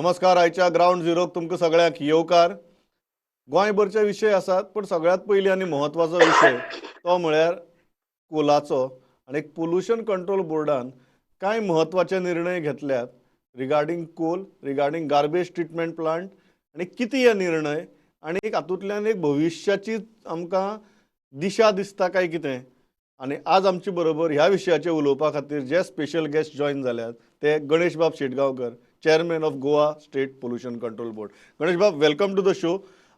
नमस्कार. आयच्या ग्राउंड झिरोक तुमकां सगळ्यांक येवकार. गोंयभरचे विशय आसात, पण सगळ्यात पयली आनी महत्वाचो विशय तो म्हळ्यार कोलाचो. आनी पोल्युशन कंट्रोल बोर्डान कांय महत्वाचे निर्णय घेतल्यात regarding coal, regarding garbage treatment plant. आनी कितें हे निर्णय आनी हातूंतल्यान एक भविश्याची आमकां दिशा दिसता काय कितें. आनी आज आमचे बरोबर ह्या विशयाचेर उलोवपा खातीर जे स्पेशल गेस्ट जॉइन जाल्यात ते गणेश बाब Shetgaonkar, chairman of Goa state pollution control board. Ganesh बाब, वेलकम टू द शो.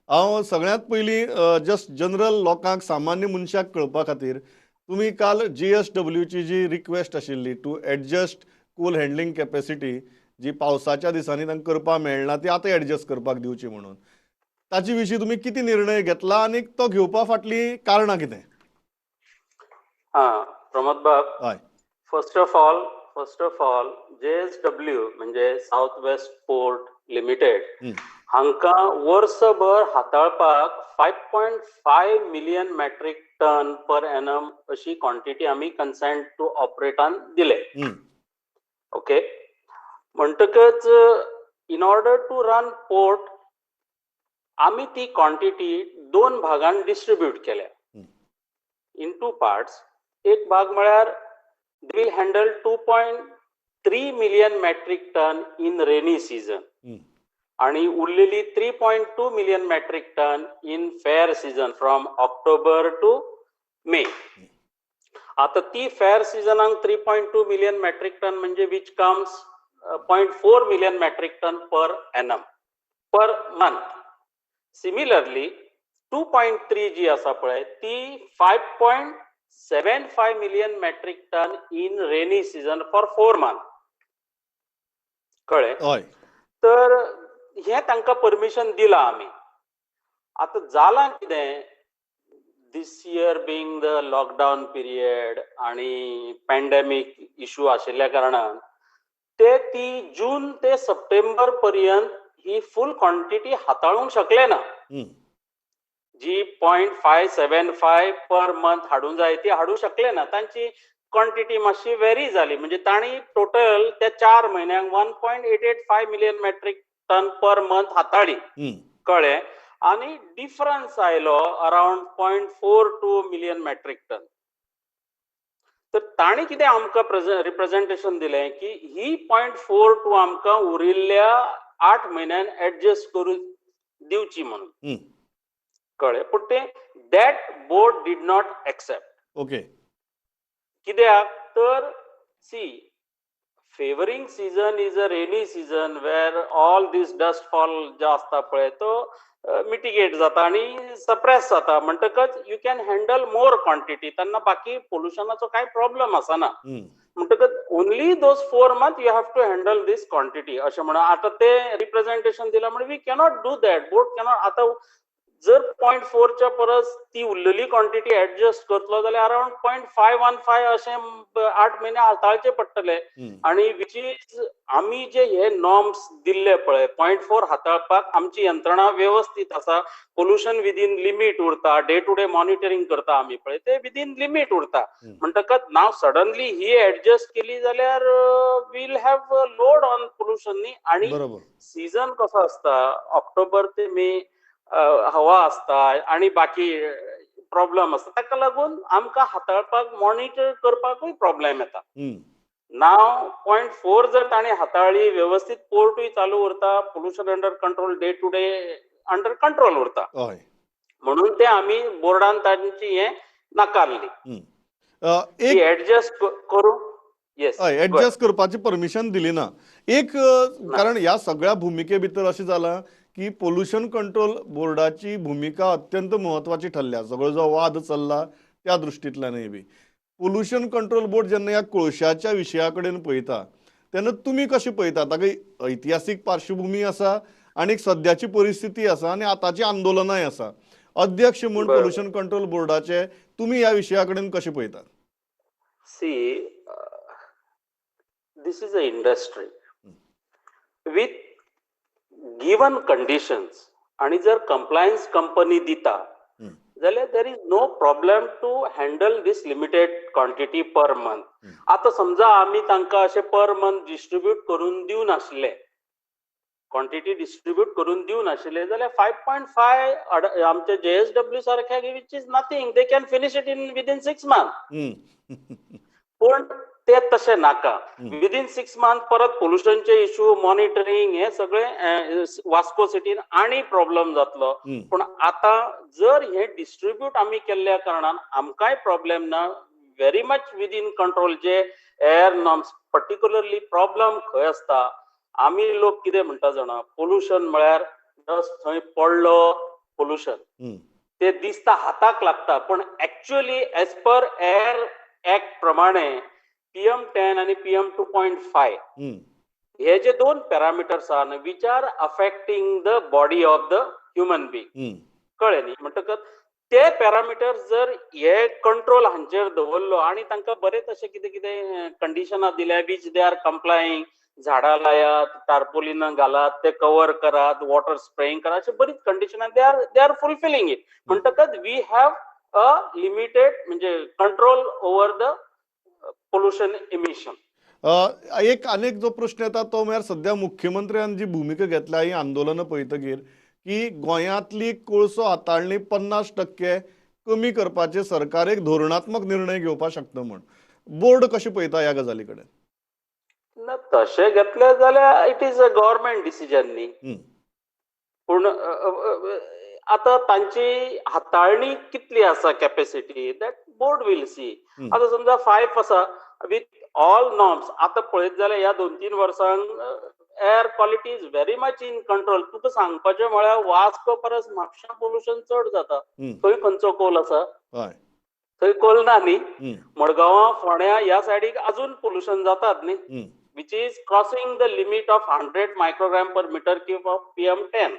हांव सगळ्यांत पयलीं जस्ट जनरल लोकांक, सामान्य मनशाक कळपा खातीर, तुमी काल GSWची जी रिक्वेस्ट आशिल्ली to adjust coal handling capacity जी पावसाच्या दिसांनी तांकां करपाक मेळना ती आतां एडजस्ट करपाक दिवची म्हणून, ताचे विशीं तुमी कितें निर्णय घेतला आनी तो घेवपा फाटलीं कारणां कितें? प्रमोद बाब, हय, फर्स्ट ऑफ ऑल JSW म्हणजे साउथ वेस्ट पोर्ट लिमिटेड हांकां वर्सभर हाताळपाक 5.5 million metric ton per annum अशी क्वांटिटी आमी कन्सेंट टू ऑपरेटान दिले. ओके, म्हणटकच in order to run port आमी ती क्वांटिटी 2 भागांत डिस्ट्रीब्यूट केल्या इन 2 पार्ट्स. एक भाग म्हळ्यार they will handle 2.3 million metric ton in rainy season आणि उरलेली 3.2 million metric ton in fair season from October to May. आता ती फेअर सीजनाक 3.2 मिलियन मेट्रीक टन म्हणजे which comes 0.4 million metric ton per annum per month. Similarly 2.3 जी आसा पळय ती 5.75 million metric ton in rainy season for 4 month. कळ्ळें? तर हे तांकां परमिशन दिला आमी. आता जाला कितें, this year being the lockdown period आणि पॅन्डेमिक इश्यू आशिल्ल्या कारणान ते ती जून ते सप्टेंबर पर्यंत ही फुल क्वांटिटी हाताळूंक शकले ना. जी 0.575 पर मंथ हाडूंक जाय ती हाडूंक शकले ना. तांची क्वांटिटी मातशी वेरी जाली. म्हणजे तांणी टोटल त्या 4 म्हयन्यांक 1.885 million metric ton per month हाताळी. कळ्ळें? आणि डिफरन्स आयलो अराउंड 0.42 मिलियन मेट्रीक टन. तर तांणी कितें आमकां रिप्रेझेंटेशन दिलें की ही 0.42 आमकां उरिल्ल्या 8 म्हयन्यान एडजस्ट करून दिवची म्हणून. कळ्ळें? पूण ते that board did not accept. Okay. कित्याक तर see favouring season is a rainy season where all this dust fall जो आसता पळय तो मिटिगेट जाता आणि सप्रेस जाता. म्हणटकच you can handle more quantity. तेन्ना बाकी पोल्युशनाचो काय प्रॉब्लेम आसना. म्हणटकच only those 4 month you have to handle this quantity अशें म्हणून आता ते रिप्रेझेंटेशन दिला म्हणून we cannot do that. Board cannot. आता जर 0.4 च्या परस ती उरलेली क्वांटिटी एडजस्ट करतलो जाल्यार अराउंड 0.515 अशें 8 म्हयने हाताळचे पडटले. आणि विच इज आमी जे हे नॉर्म्स दिल्ले पळय 0.4 हाताळपाक आमची यंत्रणा व्यवस्थित आसा. पोल्युशन विदीन लिमीट उरता. डे टू डे मॉनिटरिंग करता आमी पळय ते विदीन लिमीट उरता. म्हणटकच नाव सडनली ही एडजस्ट केली जाल्यार will have load on pollution न्ही. आणि सीजन कसो आसता ऑक्टोबर ते मे हवा आसता आणि बाकी प्रॉब्लेम आसता. ताका लागून आमकां हाताळपाक मॉनिटर करपाकूय प्रॉब्लेम येता. नाव 0.4 जर ताणें हाताळली व्यवस्थित पोर्टूय चालू उरता. Pollution under control day to day under control उरता. म्हणून ते आमी बोर्डान तांची हे नाकारली. एडजस्ट करू एडजस्ट करपाची परमिशन दिली ना. एक कारण ह्या सगळ्या भुमिके भितर अशें जालां की पोल्युशन कंट्रोल बोर्डाची भूमिका अत्यंत महत्वाची ठरल्या. सगळो जो वाद चल्ला त्या दृश्टींतल्यानय बी पोल्युशन कंट्रोल बोर्ड जेन्ना ह्या कोळशाच्या विशया कडेन पळयता तेन्ना तुमी कशें पळयता? ताका इतिहासीक पार्श्वभूमी आसा आनी सद्याची परिस्थिती आसा आनी आतांची आंदोलनाय आसा. अध्यक्ष म्हूण पोल्युशन कंट्रोल बोर्डाचे तुमी ह्या विशया कडेन कशें पळयतात? See this is a industry with given conditions आणि जर कंप्लायन्स कंपनी दिता जाल्यार there is no problem to handle this limited quantity per month. आता समजा आमी तांकां अशें पर मंथ डिस्ट्रीब्यूट करून दिवनासले क्वांटिटी डिस्ट्रीब्यूट करून दिवं नाशिल्ले जाल्यार 5.5 आमचे JSW सारख्या which is nothing, they can finish it in within 6 month. पण ते तशें नाका. विदिन 6 मंथ परत पोल्युशनचे इश्यू, मॉनिटरिंग हे सगळे वास्को सिटीन आणि प्रॉब्लेम जातलो. पण आता जर हे डिस्ट्रीब्यूट आम्ही केल्ल्या कारणान आमकांय प्रॉब्लेम ना, व्हेरी मच विदिन कंट्रोल. जे एअर नॉर्म्स पर्टिक्युलरली प्रॉब्लेम खंय असता, आम्ही लोक कितें म्हणटा जाणा, पोल्युशन म्हळ्यार जस्ट थंय पडलो पोल्युशन ते दिसता हाताक लागता, पण actually as per air act प्रमाणे PM10 आणि PM 2.5 हे जे दोन पॅरामिटर्स आहा which are affecting the body of the human being, कळ्ळें न्ही. म्हणटकच ते पॅरामिटर्स जर हे कंट्रोल हांचेर दवरलो आणि तांकां बरे तशें कितें कितें कंडिशनां दिल्या बीच दे आर कंप्लायींग, झाडां लायात, टार्पोलिन घालात, ते कव्हर करात, वॉटर स्प्रेइंग करात, अशें बरीच कंडिशनां दे आर फुलफिलिंग इट. म्हणटकच वी हॅव अ लिमिटेड म्हणजे control over the pollution emission. एक अनेक जो प्रश्न येता तो म्हळ्यार सध्या मुख्यमंत्र्यान जी भूमिका घेतल्या ही आंदोलनां पळयतकीर की गोंयांतली कोळसो हाताळणी 50% कमी करपाचे सरकार एक धोरणात्मक निर्णय घेवपाक शकता म्हण. बोर्ड कशें पळयता ह्या गजाली कडेन? ना तशें घेतलें जाल्यार it is a government decision न्ही. पूण आता तांची हाताळणी कितली आसा capacity that board will see. आता समजा 5 आसा विथ ऑल नॉर्म्स, आता पळयत जाल्यार ह्या 2-3 वर्सांक air quality is very much in control. तुका सांगपाचें म्हळ्यार वास्को परस म्हापशा पोल्युशन चड जाता. थंय खंयचो कोल आसा? थंय कोल ना न्ही. मडगांवां, फोंड्या ह्या सायडीक अजून पोल्युशन जातात न्ही, which is crossing the limit of 100 microgram per metre cube of PM10.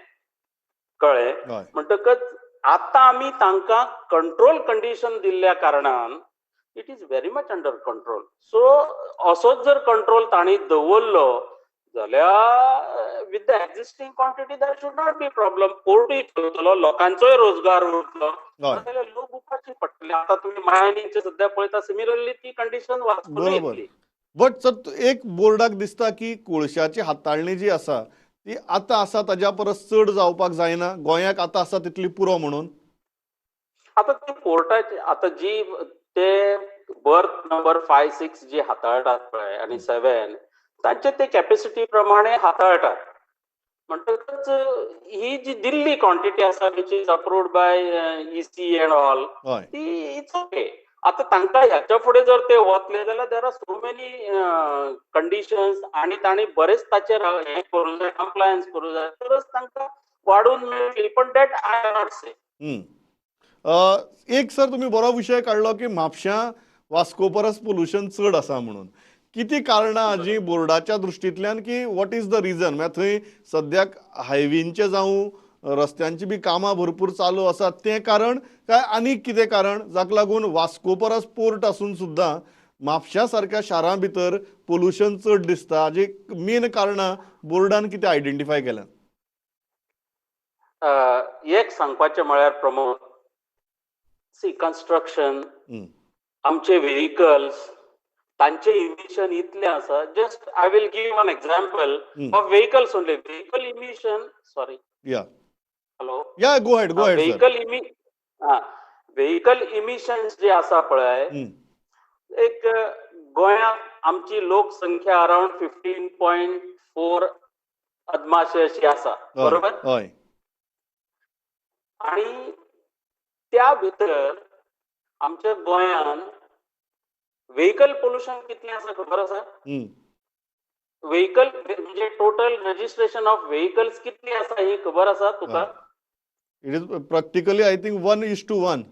कळ्ळें. म्हणटकच आता आमी तांकां कंट्रोल कंडिशन दिल्ल्या कारणान it is very much under control. So असोच जर कंट्रोल तांणी दवरलो जाल्यार with the existing quantity that should not be problem. पोर्टूय चलतलो, लोकांचोय रोजगार उरतलो, जाल्यार लोक उपाशी पडटले. आता तुमी मायनिंगचे सध्या पळयता, सिमिलरली ती कंडिशन वास्कोनूय येतली. बट सर एक बोर्डाक दिसता की कोळशाची हाताळणी जी आसा ती आता आसा ताज्या परस चड जावपाक जायना, गोंयाक आता आसा तितली पुरो म्हणून. आता ती पोर्टाची आता जी ते बर्थ नंबर 5-6 जी हाताळटात पळय आणि 7 तांचे ते कॅपॅसिटी प्रमाणे हाताळटात. म्हणटकच ही जी दिल्ली क्वांटिटी आसा which is approved by EC end all, ती इट्स ओके. आता तांकां ह्याच्या फुडें जर ते वतले जाल्यार there are so many conditions आणि तांणी बरेच ताचेर हे करूं जाय, कंप्लायन्स करूं जाय, तरच तांकां वाडून मेळटली. पण दॅट आय कॅन नॉट से. एक सर तुम्ही बरो विषय काढलो की म्हापशां वास्को परस पोल्युशन चड आसा म्हणून. किती कारणां जी बोर्डाच्या दृश्टींतल्यान की वॉट इज द रिजन? म्हळ्यार थंय सद्याक हायवेंचे जावं रस्त्यांची बी कामां भरपूर चालू आसात तें कारण काय आनीक कितें कारण जाका लागून वास्को परस पोर्ट आसून सुद्दां म्हापशां सारक्या शारां भितर पोल्युशन चड दिसता? हाजी मेन कारणां बोर्डान कितें आयडेंटिफाय केल्यात? एक सांगपाचें म्हळ्यार प्रमोद, सी कंस्ट्रक्शन, आमचे व्हेइकल्स, तांचे इमिशन इतले आसा. Just I will give one example of vehicles only. Vehicle emission, sorry, hello, go head sir. Vehicle emissions जे आसा पळय, एक गोंयांत आमची लोकसंख्या अराउंड 15.4 अदमाशे अशी आसा, बरोबर? आणि त्या भितर आमच्या गोंयांत व्हेइकल पोल्युशन कितलें आसा खबर आसा? व्हेइकल म्हणजे टोटल रजिस्ट्रेशन ऑफ व्हेइकल्स कितली आसा ही खबर आसा तुका? It is practically I think 1:1.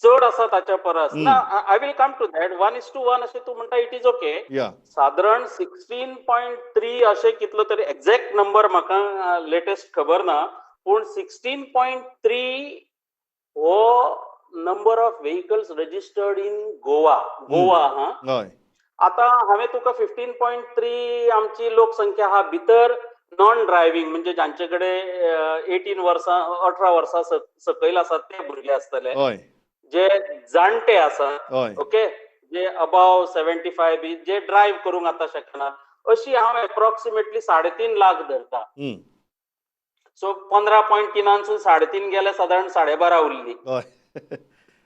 चड आसा ताच्या परस ना. I will come to that. 1:1 अशें तूं म्हणटा, इट इज ओके. साधारण 16.3 अशें कितलो तरी, एक्झॅक्ट नंबर म्हाका लेटेस्ट खबर ना, पूण 16.3 हो number of vehicles registered in Goa. हा. आता हांवें तुका 15.3 आमची लोकसंख्या हा भितर नॉन ड्रायव्हिंग म्हणजे जांचे कडेन 18 वर्सां सकयल आसात ते भुरगे आसतले, जे जाणटे आसात, ओके, जे अबाव 75 बी जे ड्रायव्ह करूंक आतां शकना, अशी हांव एप्रॉक्सिमेटली 3.5 लाख धरता. हं. सो 15.3 3.5 गेले साधारण 12.5 उरली. हय.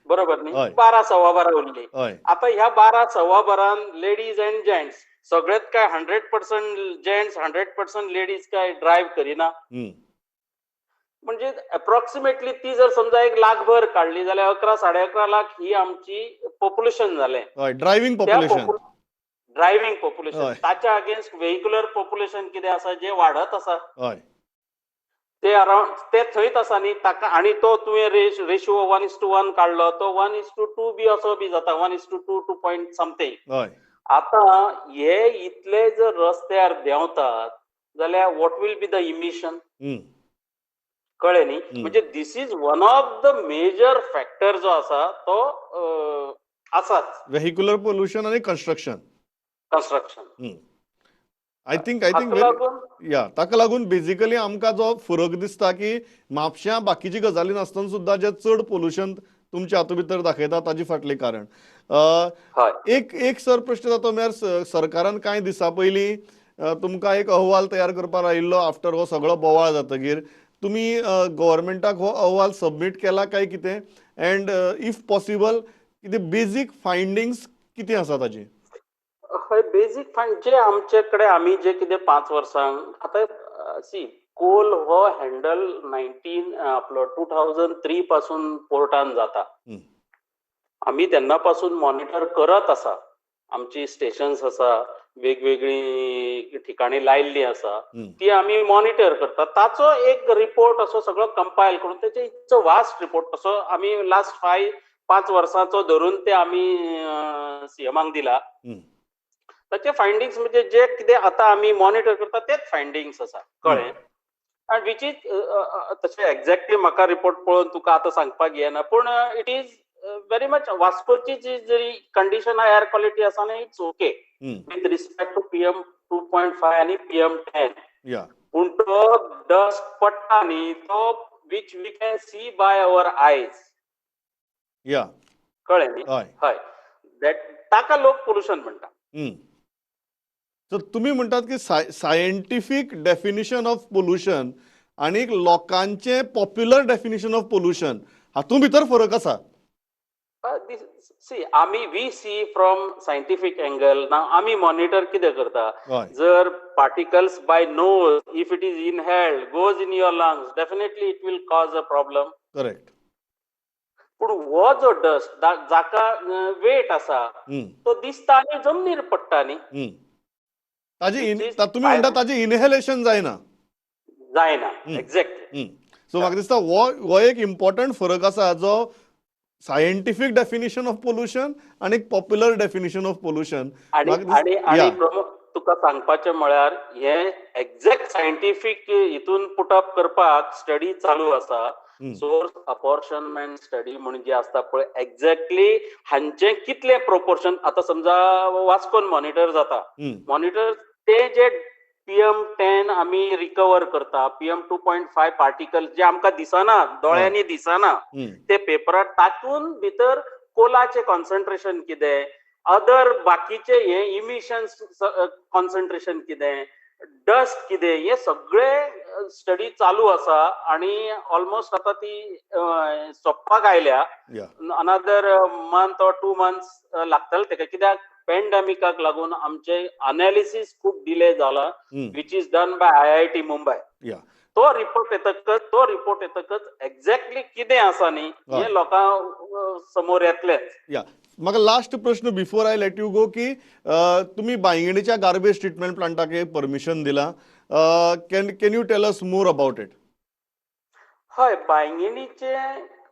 बरोबर न्ही? हय. 12 उरली. हय. आता ह्या 12 लेडीज अँड जेंट्स सगळेच काय 100% जेंट्स 100% लेडीज काय ड्राईव्ह करिना. हं. म्हणजे अप्रॉक्सिमेटली ती जर समजा 1 लाखभर काढली जाल्यार 11-11.5 लाख ही आमची पॉप्युलेशन जालें. हय. ड्रायव्हिंग त्या पॉप्युलेशन. Driving population. हय. ताच्या अगेन्स्ट व्हेहिक्युलर पॉप्युलेशन कितें आसा जे वाढत आसा. हय. ते अराउंड ते थंयच आसा न्ही ताका आनी तो तुवें रेशिओ 1:1 काडलो तो 1:2 बी असो बी जाता 1:2 2 पॉयंट समथींग. हय. आता हे इतले जर रस्त्यार देंवतात जाल्यार what will be the emission. हं. कळ्ळें न्ही. हं. म्हणजे this is one of the major factor जो आसा तो आसाच व्हेहिक्युलर पोल्युशन आणि कन्स्ट्रक्शन. कन्स्ट्रक्शन. आय थिंक हाका लागून या ताका लागून बेसिकली आमकां जो फरक दिसता की म्हापश्यां बाकीची गजाली नासतना सुद्दां जे चड पोल्युशन तुमच्या हातूंत भितर दाखयता ताची फाटलें कारण. हय एक सर प्रश्न जाता म्हळ्यार सरकारान कांय दिसां पयलीं तुमकां एक अहवाल तयार करपाक आयिल्लो आफ्टर हो सगळो बोवाळ जातकीर तुमी गव्हर्मेंटाक हो अहवाल सबमीट केला काय कितें अँड इफ पॉसिबल कितें बेजीक फायंडिंग्स कितें आसा ताची. हय बेजीक फायंड जे आमचे कडेन आमी जे कितें 5 वर्सांक आतां सी कोल हो हँडल 2003 पासून पोर्टान जाता. हं. आमी तेन्ना पासून मॉनिटर करत आसा. आमची स्टेशन्स आसा वेगवेगळी ठिकाणी लायिल्लीं आसा हं. ती आमी मॉनिटर करतात. ताचो एक रिपोर्ट असो सगळो कंपायल करून तेचे इतचो वास्ट रिपोर्ट असो आमी लास्ट 5 वर्सांचो धरून ते आमी सीएमाक दिला. हं. ताचे फायंडिंग्स म्हणजे जे कितें आतां आमी मॉनिटर करता तेच फायंडिंग्स आसा. कळ्ळें. अँड विच इज तशें एक्झॅक्टली म्हाका रिपोर्ट पळोवन तुका आतां सांगपाक येना पूण इट इज व्हेरी मच वास्कोची जी जरी कंडिशन एअर क्वॉलिटी आसा न्ही इट्स ओके हं. विथ रिस्पेक्ट टू PM 2.5 आणि PM 10. या. पूण तो डस्ट पडटा न्ही तो which we can see by our eyes. या. कळ्ळें न्ही. हय. हय ताका लोक पोल्युशन म्हणटा. सो तुम्ही म्हणटात की सायंटिफीक डेफिनेशन ऑफ पोल्युशन आणि लोकांचे पॉप्युलर डेफिनेशन ऑफ पोल्युशन हातूंत भितर फरक आसा. सी आमी we see from scientific angle now आमी मॉनिटर कितें करता. हय. जर particles by nose if it is inhaled goes in your lungs definitely it will cause a problem. Correct. पूण हो जो डस्ट जाका वेट आसा हं. तो दिसता आनी जमनीर पडटा न्ही. हं. ताजी Which is तुम्ही म्हणटा ताजी इनहेलेशन जायना. जायना. हं. एक्झॅक्टली. सो म्हाका दिसता हो एक इम्पॉर्टंट फरक आसा जो सायंटिफीक डेफिनेशन ऑफ पोल्युशन आणि पॉप्युलर डेफिनेशन ऑफ पोल्युशन. आणि प्रमोद तुका सांगपाचें म्हळ्यार हे एक्झॅक्ट सायंटिफीक हितून पुटअप करपाक स्टडी चालू आसा. सोर्स अपॉर्शनमेंट स्टडी म्हणून जे आसता पळय एक्झॅक्टली हांचे कितले प्रोपोर्शन आतां समजा वास्कोन मॉनिटर जाता. मॉनिटर ते जे PM 10 आमी रिकवर करता PM 2.5 पार्टिकल जे आमकां दिसना दोळ्यांनी दिसना ते पेपरार तातून भितर कोलाचे कॉन्सन्ट्रेशन कितें अदर बाकीचे हे इमिशन्स कॉन्सन्ट्रेशन कितें डस्ट कितें हे सगळे स्टडी चालू आसा आणि ऑलमोस्ट आता ती सोंपपाक आयल्या. अनदर मंथ ऑर 2 मंथ्स लागतले तेका कित्याक पॅन्डेमिकाक लागून आमचे अनालिसिस खूप डिले जाला which is done by IIT Mumbai. तो रिपोर्ट येतकच एक्झॅक्टली कितें आसा न्ही हे लोकां समोर येतलेच. म्हाका लास्ट प्रश्न before I let you go की तुम्ही बांयगणीच्या गार्बेज ट्रीटमेंट प्लांटाक एक परमिशन दिला. Can you tell us more about it. हय बांयगणीचे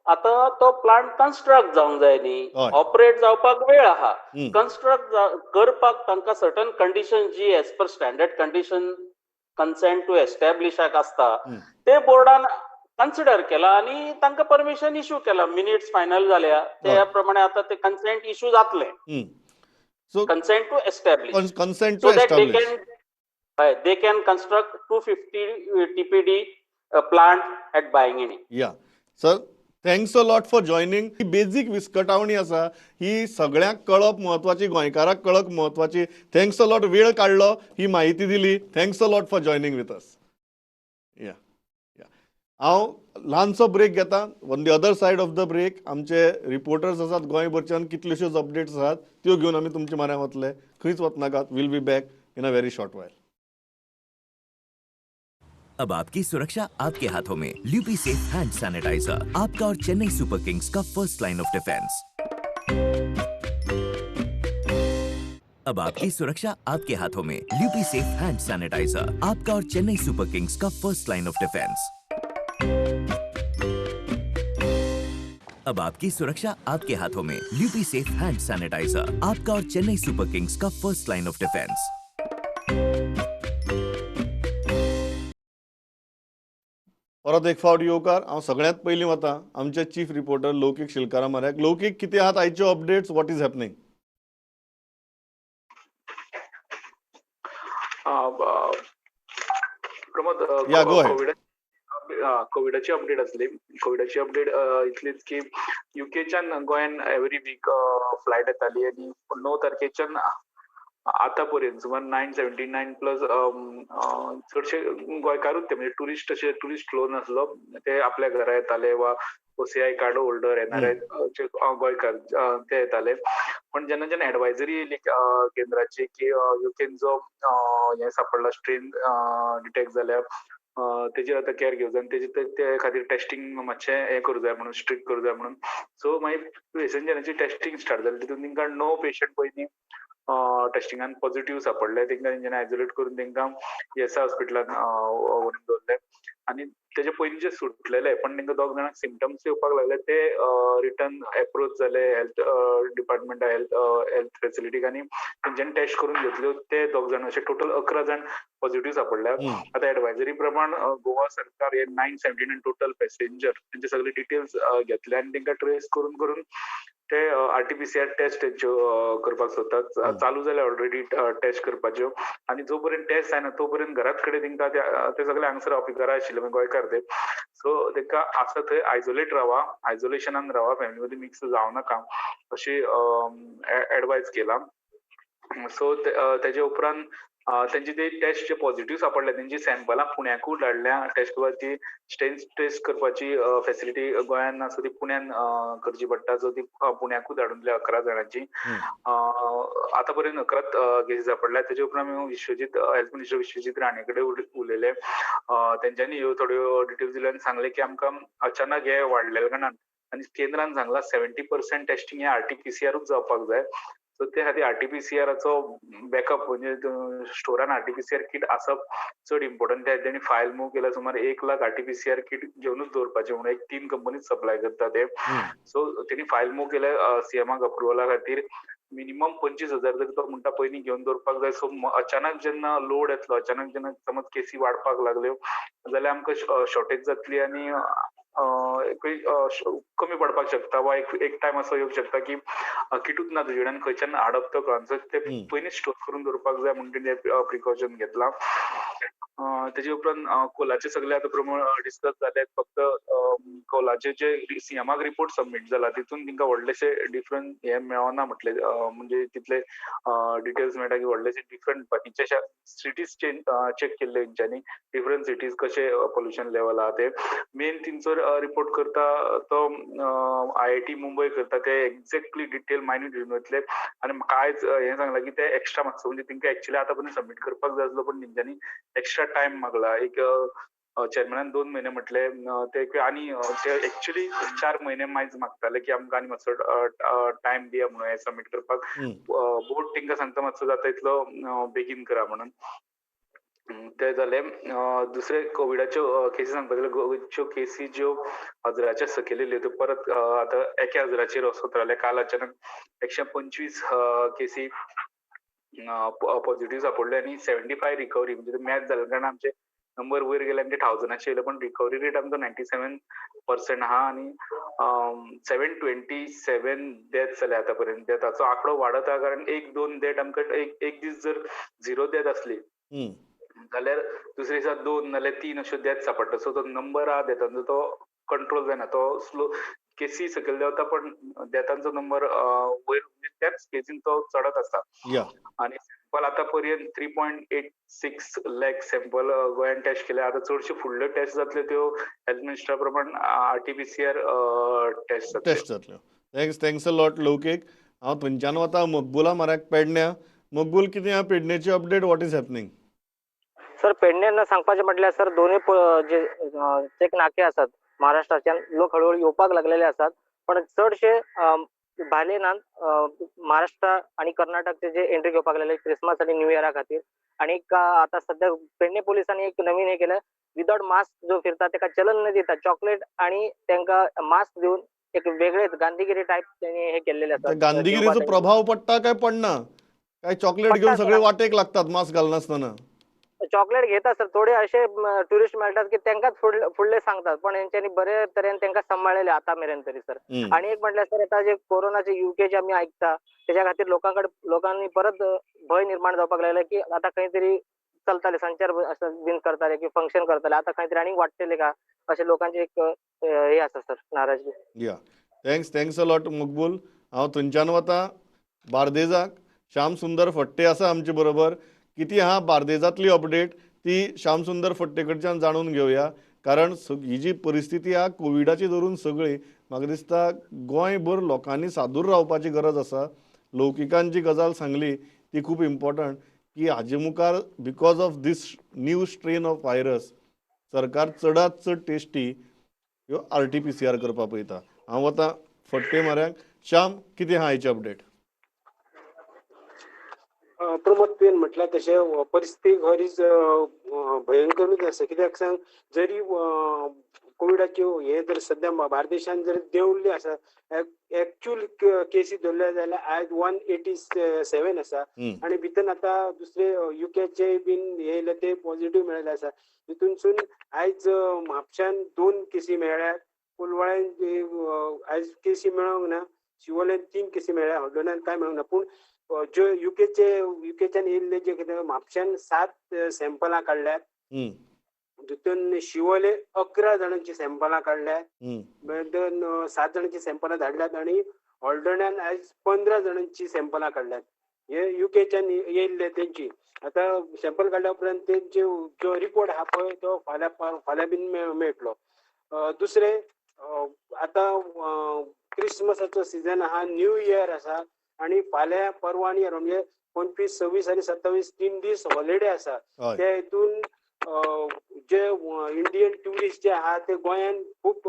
आता तो प्लांट कन्स्ट्रक्ट जावंक जाय न्ही. ऑपरेट जावपाक वेळ आहा. कन्स्ट्रक्ट करपाक तांकां सर्टन कंडिशन जी as per standard condition consent to एस्टॅब्लिशाक आसता ते बोर्डान कन्सिडर केला आणि तांकां परमिशन इश्यू केला. मिनिट्स फायनल जाल्या त्या प्रमाणे आता ते कन्सेंट इश्यू जातले. Consent to establish so that they can construct 250 TPD plant at Baingini. Sir thanks a lot for joining. ही बेजीक विस्कटावणी आसा ही सगळ्यांक कळप महत्वाची, गोंयकाराक कळप महत्वाची. थँक्स अ लॉट, वेळ काडलो, ही माहिती दिली. Thanks a lot for joining with us. या हांव ल्हानसो ब्रेक घेता. On the other side of the break आमचे रिपोर्टर्स आसात गोंयभरच्यान, कितल्योश्योच अपडेट्स आसात त्यो घेवन आमी तुमचे म्हऱ्यांत वतले. खंयच वचनाकात. Will be back in a very short while. अब आपकी सुरक्षा आपके हाथों में। ल्यूपी सेफ हैंड सैनिटाइजर, आपका और चेन्नई सुपर किंग्स का फर्स्ट लाइन ऑफ डिफेंस। अब आपकी सुरक्षा आपके हाथों में। ल्यूपी सेफ हैंड सैनिटाइजर, आपका और चेन्नई सुपर किंग्स का फर्स्ट लाइन ऑफ डिफेंस। अब आपकी सुरक्षा आपके हाथों में। ल्यूपी सेफ हैंड सैनिटाइजर, आपका और चेन्नई सुपर किंग्स का फर्स्ट लाइन ऑफ डिफेंस। परत एक फावट येवकार. हांव सगळ्यांत पयलीं वता आमचे चीफ रिपोर्टर लौकीक शिलकारा म्हऱ्याक. लौकीक, कितें आहात आयच्यो updates? What is happening? Pramod, yeah, go ahead. कोविडाची update असली. कोविडाची अपडेट इतलीच की युकेच्यान गोंयान एव्हरी वीक फ्लायट येताली आनी 9 तारखेच्यान आतां पर्यंत सुमार 979 प्लस चडशे गोंयकारूच ते, म्हणजे टुरिस्ट फ्लो नासलो. ते आपल्या घरा येताले वा ओसीआय कार्ड होल्डर, एनआरआय गोंयकार ते येताले. पण जेन्ना जेन्ना एडवायझरी येयली केंद्राची की युकेन जो हे सापडला स्ट्रेन डिटेक्ट जाल्यार तेजेर आतां केअर घेवंक जाय आनी ते खातीर टेस्टिंग मातशें हें करूं जाय म्हणून, स्ट्रिक्ट करूं जाय म्हणून. सो मागीर पेसेंजरांची टेस्टिंग स्टार्ट जाली. तितून तांकां 9 पेशंट पयलीं टेस्टिंगान पॉझिटिव्ह सापडले. तांकां तेंच्यांनी आयसोलेट करून तांकां येसा हॉस्पिटलांत व्हरून दवरले. आनी तेजे पयलीं जे सुटलेले पण तांकां 2 जाणांक सिम्पटम्स येवपाक लागले ते रिटर्न एप्रोच जाले हेल्थ डिपार्टमेंटा, हेल्थ फेसिलिटीक, आनी तेंच्यांनी टेस्ट करून घेतल्यो. ते 2 जाण, अशे टोटल 11 जाण पॉझिटिव्ह सापडल्या. आतां एडवायझरी प्रमाण गोवा सरकार हे 979 टोटल पॅसेंजर तेंचे सगळे डिटेल्स घेतले आनी तांकां ट्रेस करून करून ते आरटीपीसीआर टेस्ट तेंच्यो करपाक सोदतात. चालू जाल्या ऑलरेडी टेस्ट करपाच्यो. आनी जो पर्यंत टेस्ट जायना तो पर्यंत घराच कडेन तांकां ते सगळे हांगसर ऑफिसरां आशिल्ले गोंयकार ते. सो तांकां आसा थंय आयसोलेट रावा, आयसोलेशनान रावा, फॅमिली मदीं मिक्स जावं नाका अशी एडवायज केला. सो तेजे उपरांत तेंचे ते टेस्ट जे पॉझिटिव्ह सापडले तेंची सॅम्पलां पुण्याकूय धाडल्या टेस्ट करपाची. स्टेन टेस्ट करपाची फेसिलिटी गोंयान ना, सो ती पुण्यान करची पडटा. सो ती पुण्याकूय धाडून दिल्या 11 जाणांची. आतां पर्यंत 11 केसीस सापडल्या. तेजे उपरांत विश्वजीत, हेल्थ मिनिस्टर विश्वजीत राणे कडेन उलयले. तेंच्यांनी ह्यो थोड्यो डिटेल्स दिल्यो आनी सांगले की आमकां अचानक हे वाडलेल्या कारणान, आनी केंद्रान सांगला 70% टेस्टिंग हे आरटीपीसीआरूच जावपाक जाय. सो ते खातीर आरटीपीसीआराचो बॅकअप, म्हणजे स्टोरान आरटीपीसीआर किट आसप चड इम्पॉर्टंट. तेंच्यांनी फायल मूव केल्या. सुमार 1 लाख आरटीपीसीआर किट घेवनूच दवरपाचे म्हणून. 3 कंपनीज सप्लाय करता ते. सो तेणी फायल मूव केले सीएमाक अप्रुवला खातीर. मिनिमम 25,000 तरी तो म्हणटा पयलीं घेवन दवरपाक जाय. सो अचानक जेन्ना लोड येतलो, अचानक जेन्ना समज केसी वाडपाक लागल्यो जाल्यार आमकां शॉर्टेज जातली आनी कमी पडपाक शकता, वा एक टायम असो येवंक शकता की किटूच ना तुजे कडेन, खंयच्यान हाडप तो कळना. ते पयलींच स्टोर करून दवरपाक जाय म्हणून तेणे प्रिकॉशन घेतला. तेजे उपरांत कोलाचे सगळे आतां प्रमाण डिस्कस जाले. फक्त कोलाचे जे सीएमाक रिपोर्ट सबमीट जाला तितून तांकां व्हडलेशे डिफरंट हे मेळना म्हटले, म्हणजे तितले डिटेल्स मेळटा की व्हडलेशे डिफरंट बाकीच्या सिटीज चेक केल्ले तेंच्यांनी. डिफरंट सिटीज कशे पोल्युशन लेवल आहा ते. मेन तेंचो रिपोर्ट करता तो IIT मुंबय करता. ते एक्झॅक्टली डिटेल मायन्यूट घेवन वतले. आनी म्हाका आयज हें सांगलां की ते एक्स्ट्रा मातसो, म्हणजे तांकां एक्चुअली आतां पर्यंत सबमीट करपाक जाय आसलो पण तेंच्यांनी एक्स्ट्रा टायम मागला. एक चेअरमॅनान 2 म्हयने म्हटले. ते आनी ते एक्चुअली 4 म्हयने मायज मागताले की आमकां आनी मातसो टायम दिया म्हणून हें सबमीट करपाक. बोर्ड तांकां सांगता मातसो जाता तितलो बेगीन करा म्हणून. ते जाले. दुसरे कोविडाच्यो केसी सांगपाक गेल्यार गोंयच्यो केसी ज्यो 1000च्या सकयल येयल्यो त्यो परत आतां 1000चेर वचत रावले. काल अचानक 125 केसी पॉझिटिव्ह सापडले आनी 75 रिकवरी, म्हणजे मॅच जाल्या कारणान आमचे नंबर वयर गेले आनी ते 1000चे येयले. पण रिकवरी रेट आमचो 97% आहा आनी 727 डेथ जाले आतां पर्यंत. ताचो आंकडो वाडत आहा, कारण 1-2 डेथ आमकां एक दीस जर 0 डेथ आसली जाल्यार दुसरे दिसा 2 नाल्यार 3 अश्यो डेथ सापडटा. सो तो नंबर आहा डेथांचो तो कंट्रोल जायना तो स्लो केसी सकयल देंवता पण डेथांचो नंबर वयर त्याच केसीन तो चडत आसा या आणि सॅम्पल आतां पर्यंत 3.86 लॅक सॅम्पल गोंयान टेस्ट केले आतां चडश्यो फुडल्यो टेस्ट जातल्यो त्यो हेल्थ मिनिस्टरा प्रमाण RT-PCR टेस्ट जातल्यो. टेस्ट जातल्यो. Thanks a lot Loukik. हांव थंयच्यान वता मकबुला म्हाराक पेडण्यां. मकबूल कितें आहा पेडण्याची update, what is happening? Sir पेडण्यान सांगपाचें म्हटल्यार सर दोनूय जे चेक नाके आसात महाराष्ट्राच्यान लोक हळूहळू येवपाक लागलेले आसात पण चडशे भायले महाराष्ट्र आणि कर्नाटकचे जे एंट्री घेवपाक लागले क्रिसमस आणि न्यू इयरा खातीर आणि आता सध्या पेडणे पोलिसांनी एक नवीन हे केलं विदाउट मास्क जो फिरता त्याका चलन न दिता चॉकलेट आणि त्यांना मास्क देऊन एक वेगळेच गांधीगिरी टाईप त्यांनी हे केलेले त्या असतात गांधीगिरीचो प्रभाव पडटा काय पडना? काय चॉकलेट घेऊन पडटा सगळे सर. वाटेक लागतात मास्क घालनासतना? चॉकलेट घेतात सर थोडे असे टुरिस्ट मेळटात की त्यांकाच फुडले सांगतात पण यांच्यानी बरे तरेन त्यांना सांभाळलेले आता मेरेन तरी सर. आणि एक म्हटल्यार सर आता जे कोरोनाचे युकेचे आम्ही ऐकता त्याच्या खातीर लोकांनी परत भय निर्माण जावपाक लागले की आता खंय तरी चलताले संचार बीन करताले की फंक्शन करताले आता खंय तरी आनीक वाडटले का अशे लोकांचे एक हे आसा सर नाराजगी. या थँक्स अ लॉट मकबूल. हांव थंयच्यान वता बार्देजाक. श्याम सुंदर फट्टे आसा आमचे बरोबर. किती आहा बार्देजांतली अपडेट ती श्याम सुंदर फट्टे कडच्यान जाणून घेवया. कारण ही जी परिस्थिती आहा कोविडाची धरून सगळी म्हाका दिसता गोंयभर लोकांनी सादूर रावपाची गरज आसा. लौकिकान जी गजाल सांगली ती खूब इम्पॉर्टंट की हाजे मुखार because of this new strain of virus सरकार चडांत चड टेस्टी ह्यो RT-PCR करपा पळयता. हांव वता फट्टे म्हाऱ्याक. श्याम कितें आहा हेची अपडेट? प्रमोद तुवें म्हटल्यार तशें परिस्थिती खरीच भयंकरूच आसा कित्याक सांग जरी कोविडाच्यो हे जर सध्या भारत देशान जर देंवल्ले आसा एक्चुअल केसी धरल्या जाल्यार आयज 187 आसा आणि भितर आता दुसरे युकेचे बीन हे येयले ते पॉझिटिव्ह मेळिल्ले आसा. तितूनसून आयज म्हापशान 2 केसी मेळ्ळ्यात कोलवाळ्यान आयज केसी मेळोंक ना शिवोलेन 3 केसी मेळ्ळ्या हॉर्डोनान काय मेळोंक ना पूण जो युकेच्यान येयल्ले जे कितें म्हापशान 7 सॅम्पलां काडल्यात तितून शिवोले 11 जाणांची सॅम्पलां काडल्यात 7 जाणांची सॅम्पलां धाडल्यात आणि हॉल्डोनान आयज 15 जाणांची सॅम्पलां काडल्यात. हे युकेच्यान येयल्ले तेंची आता सॅम्पल काडल्या उपरांत तेंचे जो रिपोर्ट आहा पळय तो फाल्यां बीन मेळटलो. दुसरे आता क्रिसमसाचो सिजन आहा न्यू इयर आसा आणि फाल्यां परवा आनी म्हणजे 25, 26 आणि 27 3 दीस हॉलिडे आसा. त्या हितून जे इंडियन ट्युरिस्ट जे आहा ते गोंयान खूब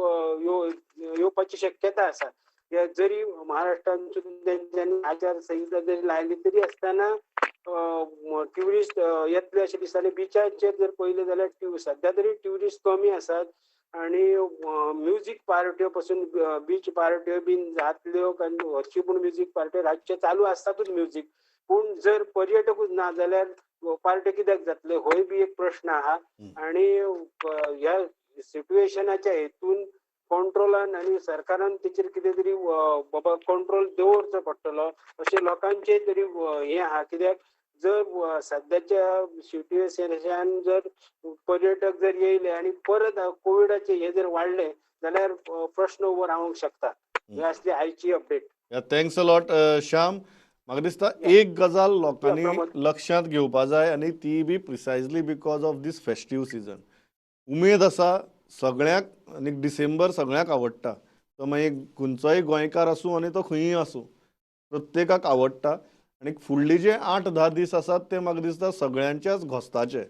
येवपाची शक्यता आसा. जरी महाराष्ट्रांतून तेंच्यांनी आचारसंहिता जरी लायली तरी आसतना ट्युरिस्ट येतले अशें दिसताले. बिचाचेर जर पयलें जाल्यार सध्या तरी ट्युरिस्ट कमी आसात आणि म्युझिक पार्ट्यो पासून बीच पार्ट्यो बीन जातल्यो कारण हरशी पूण म्युझिक पार्ट्यो रातचे चालू आसतातूच म्युझिक पूण जर पर्यटकूच ना जाल्यार पार्ट्यो कित्याक जातले होय बी एक प्रश्न आहा. आणि ह्या सिच्युएशनाच्या हेतून कंट्रोलान आणि सरकारान तेचेर कितें तरी बाबा कंट्रोल दवरचो पडटलो अशें लोकांचे तरी हे आहा. कित्याक जर सध्याच्या सिच्युएशनान जर पर्यटक जर येयले आणि परत कोविडाचे हे जर वाडले जाल्यार प्रश्न उबो रावंक शकता. ही असली आयची update. Thanks a lot Shyam. म्हाका दिसता एक गजाल लोकांनी लक्षांत घेवपा जाय आणि ती बी precisely because of this festive season. उमेद आसा सगळ्यांक आनी डिसेंबर सगळ्यांक आवडटा. तो मागीर खंयचोय गोंयकार आसूं आनी तो खंयी आसूं प्रत्येकाक आवडटा. आनी फुडले जे 8-10 दीस आसात ते म्हाका दिसता सगळ्यांच्याच घोस्ताचे.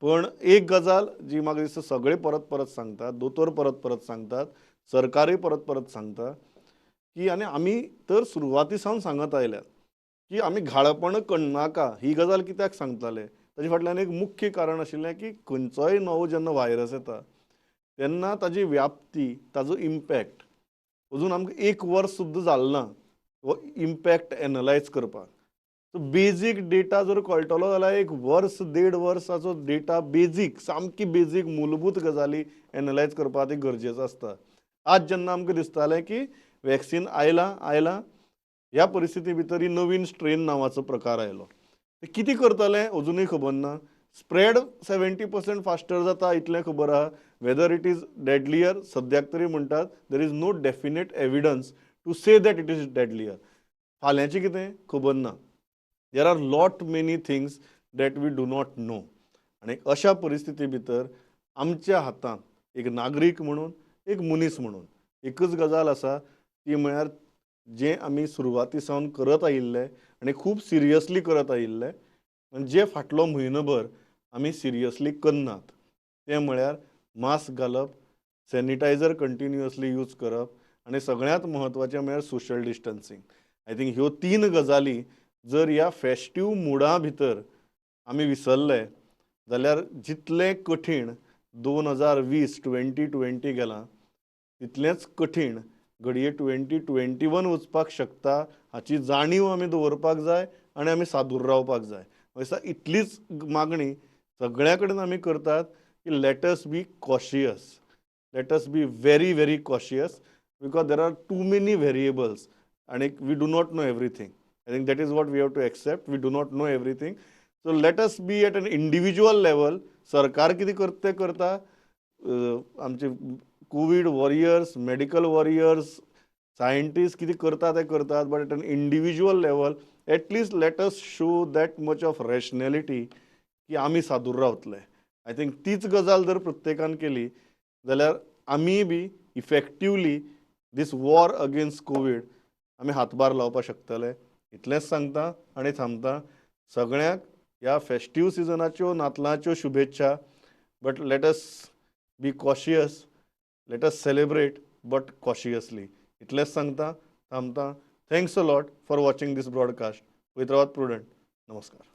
पण एक गजाल जी म्हाका दिसता सगळे परत परत सांगतात, दोतोर परत परत सांगतात, सरकारूय परत परत सांगता की आनी आमी तर सुरवाती सावन सांगत आयल्यात की आमी घाळपण करनाका. ही गजाल कित्याक सांगताले ताचे फाटल्यान एक मुख्य कारण आशिल्लें की खंयचोय नवो जेन्ना व्हायरस येता तेन्ना ताजी व्याप्ती ताजो इम्पॅक्ट अजून आमकां 1 वर्स सुद्दां जालें ना हो इम्पॅक्ट एनालायज करपाक. सो बेजीक डेटा जर कळटलो जाल्यार 1 वर्स 1.5 वर्साचो डेटा बेजीक सामकी बेजीक मूलभूत गजाली एनालायज करपाक ती गरजेचो आसता. आज जेन्ना आमकां दिसतालें की वॅक्सीन आयलां ह्या परिस्थिती भितर ही नवीन स्ट्रेन नांवाचो प्रकार आयलो. ते कितें करतले अजुनूय खबर ना. स्प्रेड 70% फास्टर जाता इतलें खबर आहा. वेदर इट इज डेडलियर सद्याक तरी म्हणटात there is no definite evidence to say that it is deadlier. फाल्यांचें कितें खबर ना. There are lot many things that we do not know. आनी अशा परिस्थिती भितर आमच्या हातांत एक नागरीक म्हणून एक मनीस म्हणून एकच गजाल आसा ती म्हळ्यार जें आमी सुरवाती सावन करत आयिल्ले आनी खूब सिरियसली करत आयिल्ले आनी जे फाटलो म्हयनोभर आमी सिरियसली करनात तें म्हळ्यार मास्क घालप, सॅनिटायझर कंटिन्युअसली यूज करप आनी सगळ्यांत म्हत्वाचें म्हळ्यार सोशल डिस्टन्सिंग. आय थिंक ह्यो 3 गजाली जर ह्या फेस्टीव मुडा भितर आमी विसरले जाल्यार जितलें कठीण 2020 गेलां तितलेंच कठीण घडये 2021 वचपाक शकता हाची जाणीव आमी दवरपाक जाय आनी आमी सादूर रावपाक जाय. दिसता इतलीच मागणी सगळ्या कडेन आमी करतात की let us be cautious, let us be very cautious because there are too many variables आनी we do not know everything. I think that is what we have to accept. We do not know everything. So let us be at an individual level. सरकार कितें करता तें करता, आमचे Covid warriors, medical warriors, scientist कितें करता तें करतात, but at an individual level at least let us show that much of rationality की आमी सादूर रावतले. आय थिंक तीच गजाल जर प्रत्येकान केली जाल्यार आमी बी effectively this war against covid आमी हातभार लावपाक शकतले. इतलेंच सांगता आनी थांबता. सगळ्यांक ह्या फेस्टीव सिजनाच्यो नातलांच्यो शुभेच्छा. But let us be cautious, let us celebrate but cautiously. इतलेंच सांगता थांबता. Thanks a lot for watching this broadcast. वैत रावात प्रुडंट. नमस्कार.